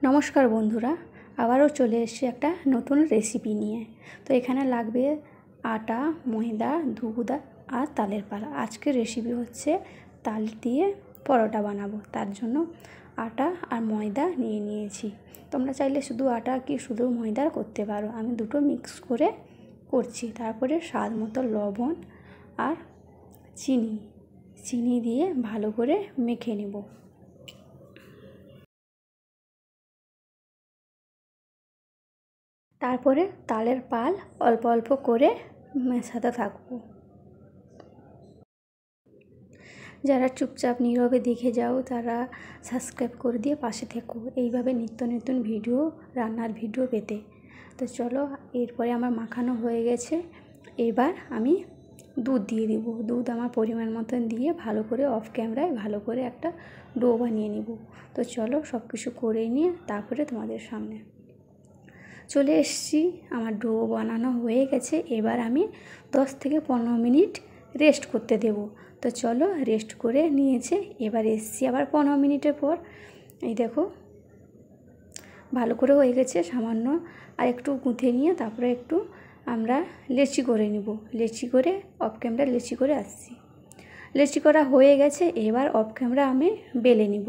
নমস্কার বন্ধুরা, আবারও চলে এসেছি একটা নতুন রেসিপি নিয়ে। তো এখানে লাগবে আটা, ময়দা, দুধ আর তালের পালা। আজকের রেসিপি হচ্ছে তাল দিয়ে পরোটা বানাবো। তার জন্য আটা আর ময়দা নিয়ে নিয়েছি। তোমরা চাইলে শুধু আটা কি শুধু ময়দা করতে পারো, আমি দুটো মিক্স করে করছি। তারপরে স্বাদ মতো লবণ আর চিনি দিয়ে ভালো করে মেখে নেব। তারপরে তালের পাল অল্প অল্প করে মেশাতে থাকবো। যারা চুপচাপ নীরবে দেখে যাও তারা সাবস্ক্রাইব করে দিয়ে পাশে থেকো, এইভাবে নিত্য নতুন ভিডিও, রান্নার ভিডিও পেতে। তো চলো, এরপরে আমার মাখানো হয়ে গেছে। এবার আমি দুধ দিয়ে দিব। দুধ আমার পরিমাণ মতন দিয়ে ভালো করে অফ ক্যামেরায় ভালো করে একটা ডো বানিয়ে নিব। তো চলো, সব কিছু করে নিয়ে তারপরে তোমাদের সামনে চলে এসেছি। আমার ডো বানানো হয়ে গেছে। এবার আমি 10 থেকে 15 মিনিট রেস্ট করতে দেব। তো চলো, রেস্ট করে নিয়েছে। এবার এসেছি আবার 15 মিনিটের পর। এই দেখো ভালো করে হয়ে গেছে। সামান্য আর একটু গুঁথে নিয়ে তারপরে একটু আমরা লেচি করে নিব। লেচি করে অফ ক্যামেরা লেচি করে আসছি। লেচি করা হয়ে গেছে। এবার অফ ক্যামেরা আমি বেলে নিব।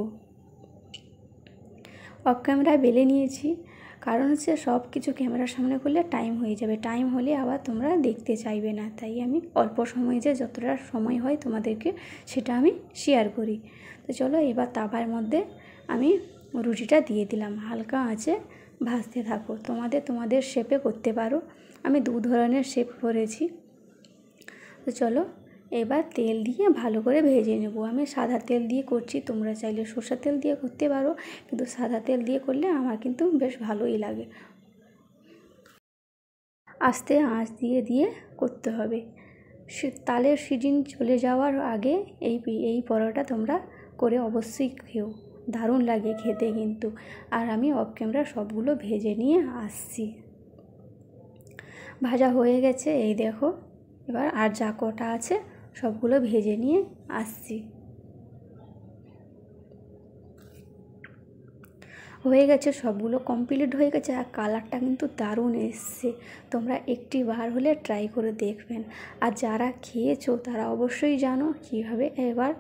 অফ ক্যামেরা বেলে নিয়েছি, কারণ হচ্ছে সব কিছু ক্যামেরার সামনে করলে টাইম হয়ে যাবে। টাইম হলে আবার তোমরা দেখতে চাইবে না, তাই আমি অল্প সময়ে যে যতটা সময় হয় তোমাদেরকে সেটা আমি শেয়ার করি। তো চলো, এবার তাওয়ার মধ্যে আমি রুটিটা দিয়ে দিলাম। হালকা আঁচে ভাজতে থাকো। তোমাদের শেপে করতে পারো। আমি 2 ধরনের শেপ করেছি। তো চলো, এবার তেল দিয়ে ভালো করে ভেজে নেব। আমি সাদা তেল দিয়ে করছি, তোমরা চাইলে সরষের তেল দিয়ে করতে পারো, কিন্তু সাদা তেল দিয়ে করলে আমার কিন্তু বেশ ভালোই লাগে। আস্তে আঁচ দিয়ে করতে হবে। তালের সিজন চলে যাওয়ার আগে এই পরোটা তোমরা করে অবশ্যই খেও, দারুণ লাগে খেতে কিন্তু। আর আমি অফ ক্যামেরা সবগুলো ভেজে নিয়ে আসছি। ভাজা হয়ে গেছে, এই দেখো। এবার আর যা কটা আছে সবগুলো ভেজে নিয়ে আসছি। হয়ে গেছে, সবগুলো কমপ্লিট হয়ে গেছে। আর কালারটা কিন্তু দারুণ এসছে। তোমরা একটি বার হলে ট্রাই করে দেখবেন। আর যারা খেয়েছো তারা অবশ্যই জানো কীভাবে, এবার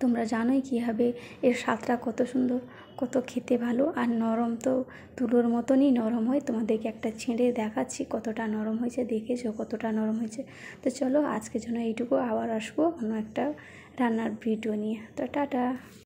তোমরা জানোই কীভাবে এর স্বাদটা কত সুন্দর, কত খেতে ভালো। আর নরম তো তুলোর মতনই নরম হয়। তোমাদেরকে একটা ছেড়ে দেখাচ্ছি কতটা নরম হয়েছে, দেখেছো কতটা নরম হয়েছে। তো চলো, আজকের জন্য এইটুকু। আবার আসবো অন্য একটা রান্নার ভিডিও নিয়ে। তো টাটা।